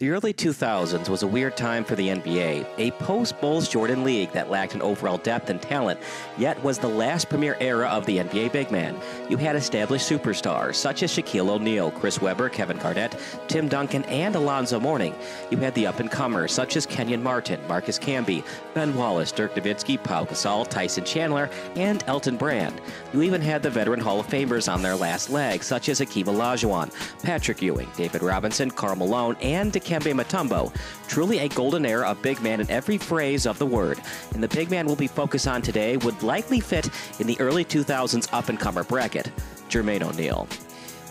The early 2000s was a weird time for the NBA, a post-Bulls Jordan league that lacked an overall depth and talent, yet was the last premier era of the NBA big man. You had established superstars such as Shaquille O'Neal, Chris Webber, Kevin Garnett, Tim Duncan, and Alonzo Mourning. You had the up-and-comers such as Kenyon Martin, Marcus Camby, Ben Wallace, Dirk Nowitzki, Pau Gasol, Tyson Chandler, and Elton Brand. You even had the veteran Hall of Famers on their last leg, such as Hakeem Olajuwon, Patrick Ewing, David Robinson, Karl Malone, and Dikembe Mutombo. Truly a golden era of big man in every phrase of the word. And the big man we'll be focused on today would likely fit in the early 2000s up-and-comer bracket, Jermaine O'Neal.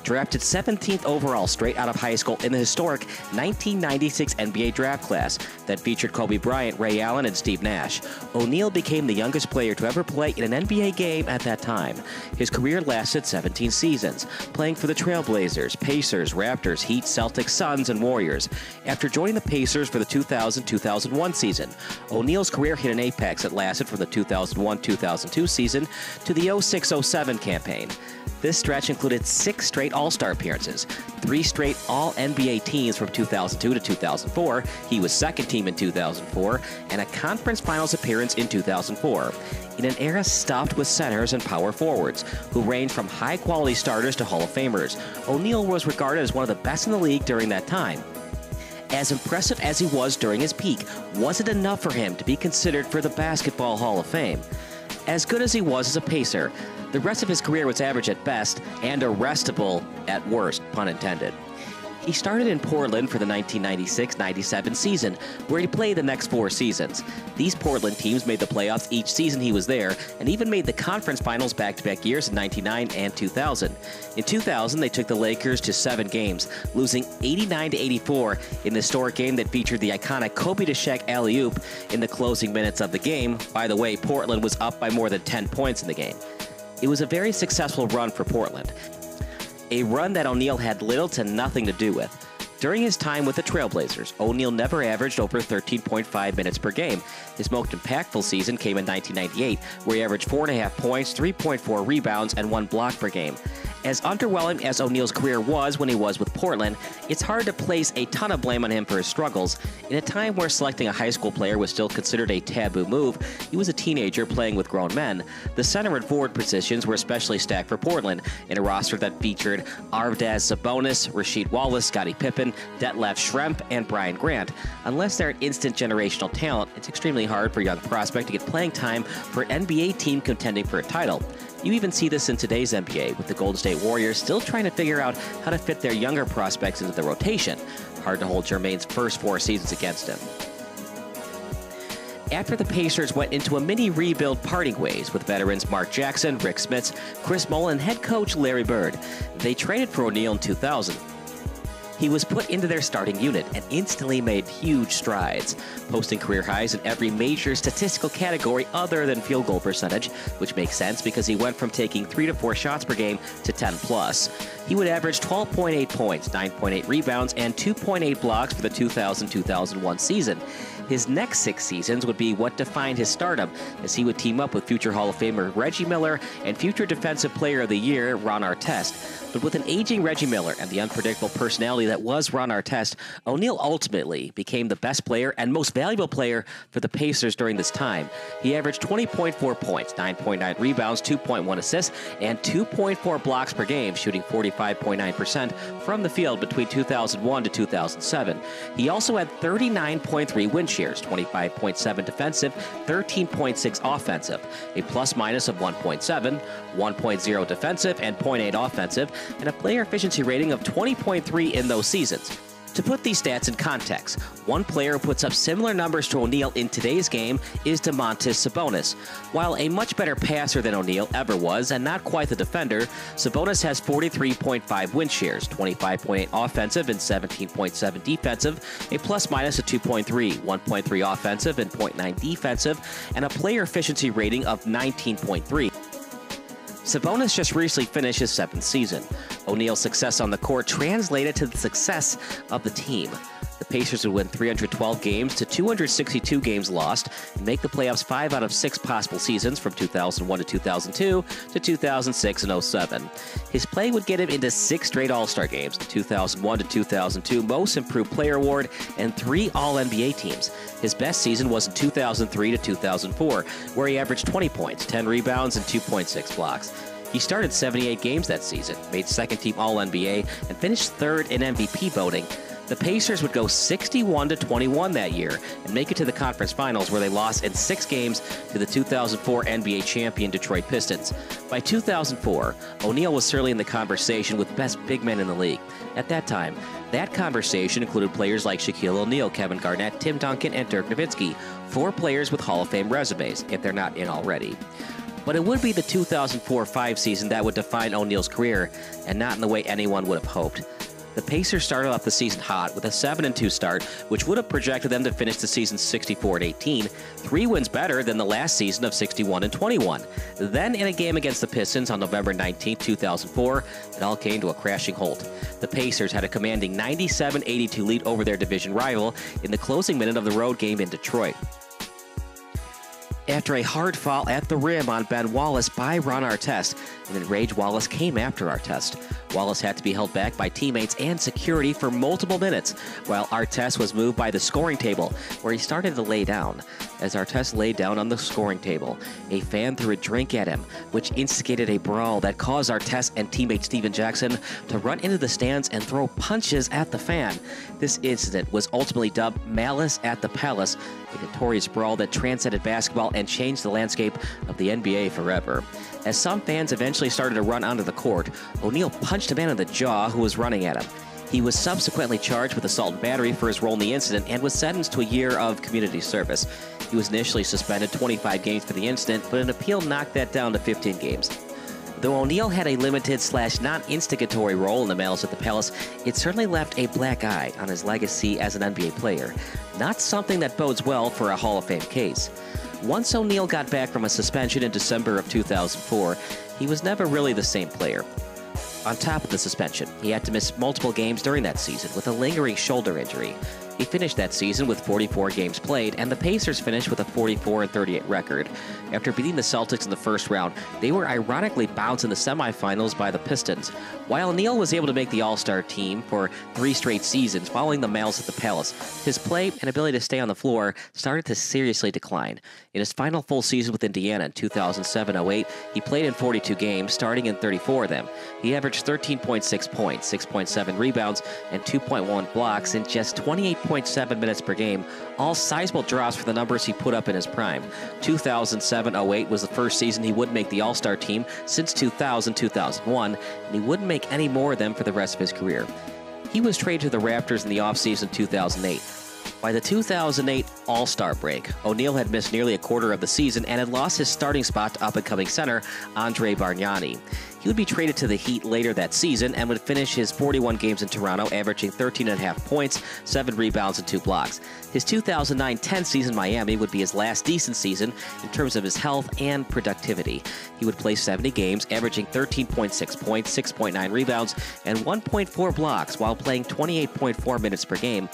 Drafted 17th overall straight out of high school in the historic 1996 NBA draft class that featured Kobe Bryant, Ray Allen, and Steve Nash. O'Neal became the youngest player to ever play in an NBA game at that time. His career lasted 17 seasons, playing for the Trailblazers, Pacers, Raptors, Heat, Celtics, Suns, and Warriors. After joining the Pacers for the 2000-2001 season, O'Neal's career hit an apex that lasted from the 2001-2002 season to the 06-07 campaign. This stretch included 6 straight All-Star appearances, 3 straight All-NBA teams from 2002 to 2004, he was second team in 2004, and a conference finals appearance in 2004. In an era stuffed with centers and power forwards, who ranged from high-quality starters to Hall of Famers, O'Neal was regarded as one of the best in the league during that time. As impressive as he was during his peak, was it enough for him to be considered for the Basketball Hall of Fame? As good as he was as a Pacer, the rest of his career was average at best and arrestable at worst, pun intended. He started in Portland for the 1996-97 season, where he played the next 4 seasons. These Portland teams made the playoffs each season he was there, and even made the conference finals back-to-back years in 99 and 2000. In 2000, they took the Lakers to 7 games, losing 89-84 in the historic game that featured the iconic Kobe to Shaq alley-oop in the closing minutes of the game. By the way, Portland was up by more than 10 points in the game. It was a very successful run for Portland, a run that O'Neal had little to nothing to do with. During his time with the Trailblazers, O'Neal never averaged over 13.5 minutes per game. His most impactful season came in 1998, where he averaged 4.5 points, 3.4 rebounds, and 1 block per game. As underwhelming as O'Neal's career was when he was with Portland, it's hard to place a ton of blame on him for his struggles. In a time where selecting a high school player was still considered a taboo move, he was a teenager playing with grown men. The center and forward positions were especially stacked for Portland, in a roster that featured Arvydas Sabonis, Rasheed Wallace, Scottie Pippen, Detlef Schrempf, and Brian Grant. Unless they're an instant generational talent, it's extremely hard for a young prospect to get playing time for an NBA team contending for a title. You even see this in today's NBA, with the Golden State Warriors still trying to figure out how to fit their younger prospects into the rotation. Hard to hold Jermaine's first 4 seasons against him. After the Pacers went into a mini rebuild parting ways with veterans Mark Jackson, Rick Smits, Chris Mullin, and head coach Larry Bird, they traded for O'Neal in 2000. He was put into their starting unit and instantly made huge strides, posting career highs in every major statistical category other than field goal percentage, which makes sense because he went from taking 3 to 4 shots per game to 10 plus. He would average 12.8 points, 9.8 rebounds, and 2.8 blocks for the 2000-2001 season. His next 6 seasons would be what defined his stardom, as he would team up with future Hall of Famer Reggie Miller and future Defensive Player of the Year Ron Artest. But with an aging Reggie Miller and the unpredictable personality that was Ron Artest, O'Neal ultimately became the best player and most valuable player for the Pacers during this time. He averaged 20.4 points, 9.9 rebounds, 2.1 assists, and 2.4 blocks per game, shooting 45.9% from the field between 2001 to 2007. He also had 39.3 win shares, 25.7 defensive, 13.6 offensive, a plus-minus of 1.7, 1.0 defensive, and 0.8 offensive, and a player efficiency rating of 20.3 in those seasons. To put these stats in context, one player who puts up similar numbers to O'Neal in today's game is Domantas Sabonis. While a much better passer than O'Neal ever was, and not quite the defender, Sabonis has 43.5 win shares, 25.8 offensive and 17.7 defensive, a plus-minus of 2.3, 1.3 offensive and 0.9 defensive, and a player efficiency rating of 19.3. Sabonis just recently finished his 7th season. O'Neal's success on the court translated to the success of the team. The Pacers would win 312 games to 262 games lost and make the playoffs 5 out of 6 possible seasons from 2001 to 2002 to 2006 and 07. His play would get him into 6 straight All-Star games, 2001 to 2002 Most Improved Player Award, and 3 All-NBA teams. His best season was in 2003 to 2004, where he averaged 20 points, 10 rebounds, and 2.6 blocks. He started 78 games that season, made second-team All-NBA, and finished third in MVP voting. The Pacers would go 61-21 that year and make it to the conference finals, where they lost in 6 games to the 2004 NBA champion Detroit Pistons. By 2004, O'Neal was certainly in the conversation with best big men in the league. At that time, that conversation included players like Shaquille O'Neal, Kevin Garnett, Tim Duncan, and Dirk Nowitzki, 4 players with Hall of Fame resumes, if they're not in already. But it would be the 2004-05 season that would define O'Neal's career, and not in the way anyone would have hoped. The Pacers started off the season hot with a 7-2 start, which would have projected them to finish the season 64-18, 3 wins better than the last season of 61-21. Then, in a game against the Pistons on November 19, 2004, it all came to a crashing halt. The Pacers had a commanding 97-82 lead over their division rival in the closing minute of the road game in Detroit. After a hard foul at the rim on Ben Wallace by Ron Artest, an enraged Wallace came after Artest. Wallace had to be held back by teammates and security for multiple minutes, while Artest was moved by the scoring table, where he started to lay down. As Artest laid down on the scoring table, a fan threw a drink at him, which instigated a brawl that caused Artest and teammate Steven Jackson to run into the stands and throw punches at the fan. This incident was ultimately dubbed Malice at the Palace, a notorious brawl that transcended basketball and changed the landscape of the NBA forever. As some fans eventually started to run onto the court, O'Neal punched a man in the jaw who was running at him. He was subsequently charged with assault and battery for his role in the incident and was sentenced to a year of community service. He was initially suspended 25 games for the incident, but an appeal knocked that down to 15 games. Though O'Neal had a limited/non-instigatory role in the Malice at the Palace, it certainly left a black eye on his legacy as an NBA player. Not something that bodes well for a Hall of Fame case. Once O'Neal got back from a suspension in December of 2004, he was never really the same player. On top of the suspension, he had to miss multiple games during that season with a lingering shoulder injury. He finished that season with 44 games played, and the Pacers finished with a 44-38 record. After beating the Celtics in the first round, they were ironically bounced in the semifinals by the Pistons. While O'Neal was able to make the All-Star team for 3 straight seasons following the Malice at the Palace, his play and ability to stay on the floor started to seriously decline. In his final full season with Indiana in 2007-08, he played in 42 games, starting in 34 of them. He averaged 13.6 points, 6.7 rebounds, and 2.1 blocks in just 28.7 minutes per game, all sizable drops for the numbers he put up in his prime. 2007-08 was the first season he would make the All-Star team since 2000-2001, and he wouldn't make any more of them for the rest of his career. He was traded to the Raptors in the offseason 2008. By the 2008 All-Star break, O'Neal had missed nearly a quarter of the season and had lost his starting spot to up-and-coming center Andre Bargnani. He would be traded to the Heat later that season and would finish his 41 games in Toronto, averaging 13.5 points, 7 rebounds, and 2 blocks. His 2009-10 season in Miami would be his last decent season in terms of his health and productivity. He would play 70 games, averaging 13.6 points, 6.9 rebounds, and 1.4 blocks while playing 28.4 minutes per game.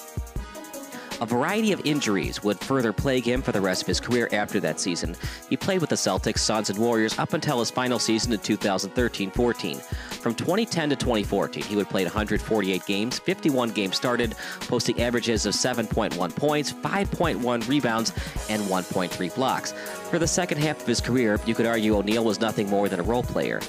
A variety of injuries would further plague him for the rest of his career after that season. He played with the Celtics, Suns, and Warriors up until his final season in 2013-14. From 2010 to 2014, he would play 148 games, 51 games started, posting averages of 7.1 points, 5.1 rebounds, and 1.3 blocks. For the second half of his career, you could argue O'Neal was nothing more than a role player.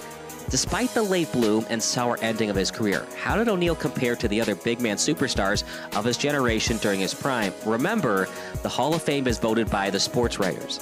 Despite the late bloom and sour ending of his career, how did O'Neal compare to the other big man superstars of his generation during his prime? Remember, the Hall of Fame is voted by the sports writers.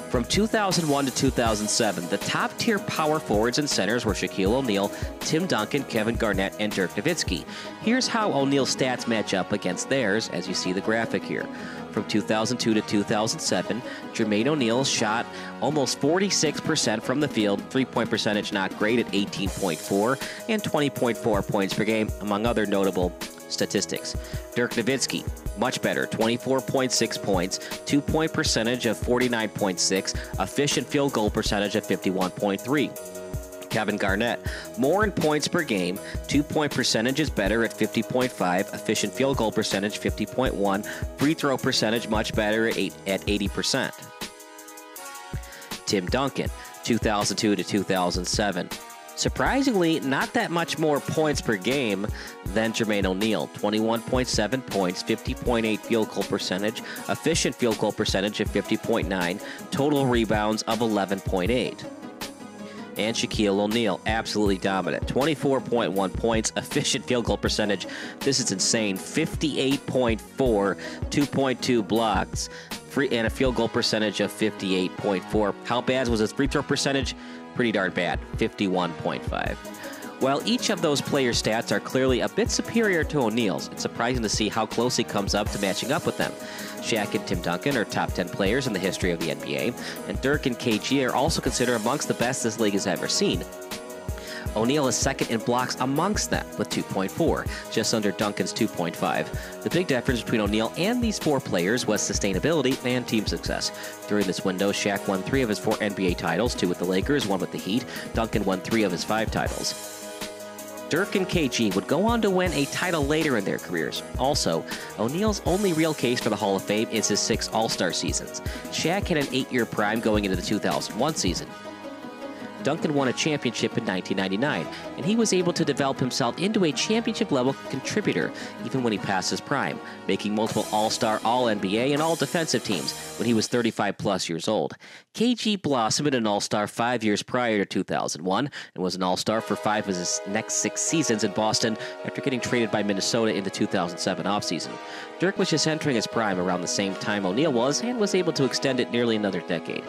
From 2001 to 2007, the top-tier power forwards and centers were Shaquille O'Neal, Tim Duncan, Kevin Garnett, and Dirk Nowitzki. Here's how O'Neal's stats match up against theirs, as you see the graphic here. From 2002 to 2007, Jermaine O'Neal shot almost 46% from the field, three-point percentage not great at 18.4, and 20.4 points per game, among other notable statistics. Dirk Nowitzki, much better, 24.6 points, 2-point percentage of 49.6, efficient field goal percentage of 51.3. Kevin Garnett, more in points per game, 2-point percentage is better at 50.5, efficient field goal percentage 50.1, free throw percentage much better at 80%. Tim Duncan, 2002 to 2007. Surprisingly, not that much more points per game than Jermaine O'Neal. 21.7 points, 50.8 field goal percentage, efficient field goal percentage of 50.9, total rebounds of 11.8. And Shaquille O'Neal, absolutely dominant. 24.1 points, efficient field goal percentage. This is insane. 58.4, 2.2 blocks, and a field goal percentage of 58.4. How bad was his free throw percentage? Pretty darn bad, 51.5. While each of those player stats are clearly a bit superior to O'Neal's, it's surprising to see how close he comes up to matching up with them. Shaq and Tim Duncan are top 10 players in the history of the NBA, and Dirk and KG are also considered amongst the best this league has ever seen. O'Neal is second in blocks amongst them with 2.4, just under Duncan's 2.5. The big difference between O'Neal and these four players was sustainability and team success. During this window, Shaq won 3 of his 4 NBA titles, 2 with the Lakers, 1 with the Heat. Duncan won 3 of his 5 titles. Dirk and KG would go on to win a title later in their careers. Also, O'Neal's only real case for the Hall of Fame is his 6 All-Star seasons. Shaq had an 8-year prime going into the 2001 season. Duncan won a championship in 1999, and he was able to develop himself into a championship-level contributor even when he passed his prime, making multiple All-Star, All-NBA, and All-Defensive teams when he was 35-plus years old. KG blossomed an All-Star 5 years prior to 2001 and was an All-Star for 5 of his next 6 seasons in Boston after getting traded by Minnesota in the 2007 offseason. Dirk was just entering his prime around the same time O'Neal was and was able to extend it nearly another decade.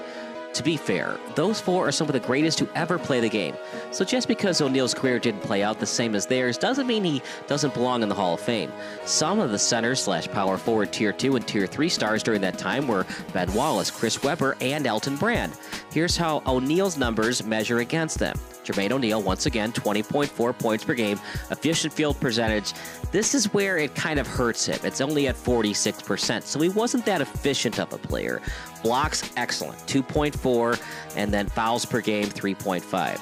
To be fair, those 4 are some of the greatest to ever play the game. So just because O'Neal's career didn't play out the same as theirs doesn't mean he doesn't belong in the Hall of Fame. Some of the center/power forward Tier 2 and Tier 3 stars during that time were Ben Wallace, Chris Webber, and Elton Brand. Here's how O'Neal's numbers measure against them. Jermaine O'Neal, once again, 20.4 points per game, efficient field percentage. This is where it kind of hurts him. It's only at 46%, so he wasn't that efficient of a player. Blocks, excellent, 2.4, and then fouls per game, 3.5.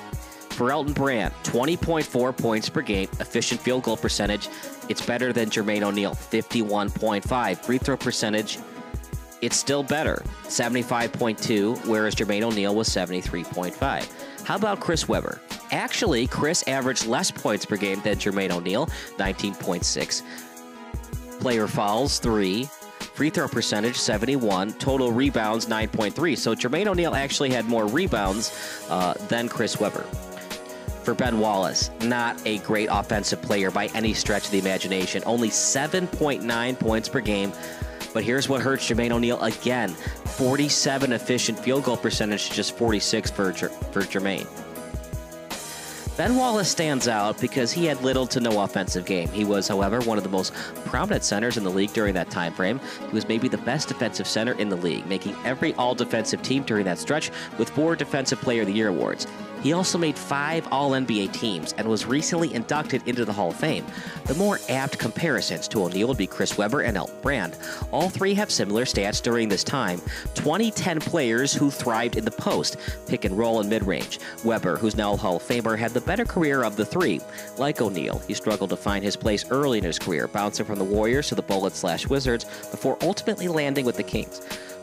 For Elton Brand, 20.4 points per game, efficient field goal percentage. It's better than Jermaine O'Neal, 51.5. Free throw percentage, it's still better, 75.2, whereas Jermaine O'Neal was 73.5. How about Chris Webber? Actually, Chris averaged less points per game than Jermaine O'Neal, 19.6. Player fouls, 3. Free throw percentage, 71. Total rebounds, 9.3. So Jermaine O'Neal actually had more rebounds than Chris Webber. For Ben Wallace, not a great offensive player by any stretch of the imagination. Only 7.9 points per game. But here's what hurts Jermaine O'Neal again. 47 efficient field goal percentage to just 46 for Jermaine. Ben Wallace stands out because he had little to no offensive game. He was, however, one of the most prominent centers in the league during that time frame. He was maybe the best defensive center in the league, making every all-defensive team during that stretch with 4 Defensive Player of the Year awards. He also made 5 All-NBA teams and was recently inducted into the Hall of Fame. The more apt comparisons to O'Neal would be Chris Webber and Elton Brand. All 3 have similar stats during this time. 2010 players who thrived in the post, pick and roll and mid-range. Webber, who's now a Hall of Famer, had the better career of the 3. Like O'Neal, he struggled to find his place early in his career, bouncing from the Warriors to the Bullets/Wizards before ultimately landing with the Kings.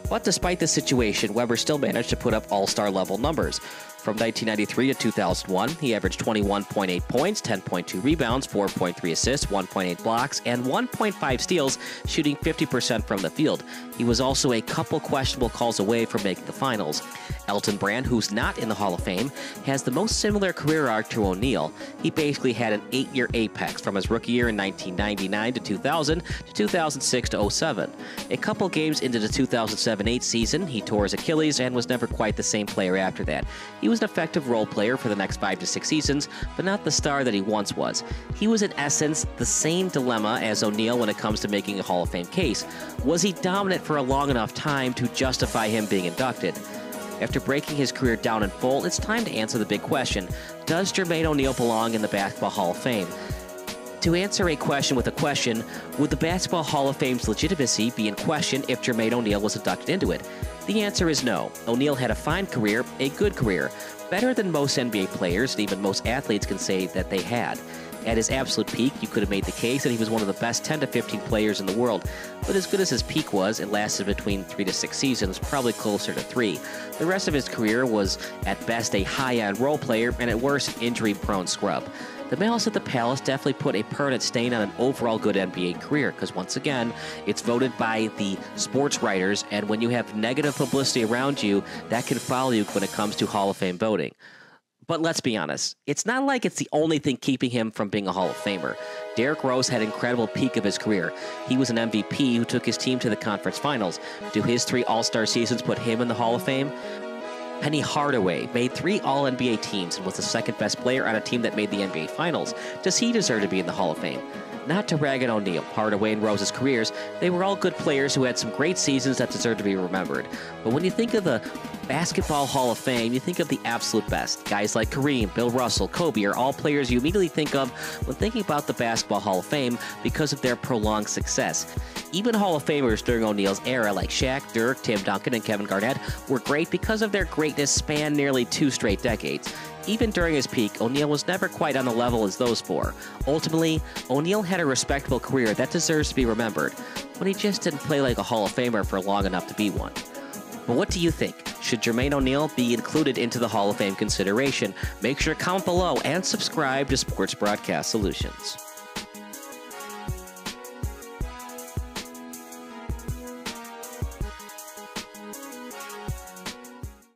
But despite the situation, Webber still managed to put up all-star level numbers. From 1993 to 2001, he averaged 21.8 points, 10.2 rebounds, 4.3 assists, 1.8 blocks, and 1.5 steals, shooting 50% from the field. He was also a couple questionable calls away from making the finals. Elton Brand, who's not in the Hall of Fame, has the most similar career arc to O'Neal. He basically had an 8-year apex from his rookie year in 1999 to 2000 to 2006 to 07. A couple games into the 2007-8 season, he tore his Achilles and was never quite the same player after that. He was an effective role player for the next 5 to 6 seasons, but not the star that he once was. He was in essence the same dilemma as O'Neal when it comes to making a Hall of Fame case. Was he dominant for a long enough time to justify him being inducted? After breaking his career down in full, it's time to answer the big question. Does Jermaine O'Neal belong in the Basketball Hall of Fame? To answer a question with a question, would the Basketball Hall of Fame's legitimacy be in question if Jermaine O'Neal was inducted into it? The answer is no. O'Neal had a fine career, a good career, better than most NBA players and even most athletes can say that they had. At his absolute peak, you could have made the case that he was one of the best 10 to 15 players in the world, but as good as his peak was, it lasted between 3 to 6 seasons, probably closer to 3. The rest of his career was at best a high-end role player and at worst injury-prone scrub. The Malice at the Palace definitely put a permanent stain on an overall good NBA career because, once again, it's voted by the sports writers, and when you have negative publicity around you, that can follow you when it comes to Hall of Fame voting. But let's be honest, it's not like it's the only thing keeping him from being a Hall of Famer. Derrick Rose had an incredible peak of his career. He was an MVP who took his team to the conference finals. Do his 3 All-Star seasons put him in the Hall of Fame? Penny Hardaway made 3 All-NBA teams and was the second best player on a team that made the NBA Finals. Does he deserve to be in the Hall of Fame? Not to rag on O'Neal, Hardaway, and Rose's careers, they were all good players who had some great seasons that deserve to be remembered. But when you think of the Basketball Hall of Fame, you think of the absolute best. Guys like Kareem, Bill Russell, Kobe are all players you immediately think of when thinking about the Basketball Hall of Fame because of their prolonged success. Even Hall of Famers during O'Neal's era like Shaq, Dirk, Tim Duncan, and Kevin Garnett were great because of their greatness spanned nearly 2 straight decades. Even during his peak, O'Neal was never quite on the level as those 4. Ultimately, O'Neal had a respectable career that deserves to be remembered, but he just didn't play like a Hall of Famer for long enough to be one. But what do you think? Should Jermaine O'Neal be included into the Hall of Fame consideration? Make sure to comment below and subscribe to Sports Broadcast Solutions.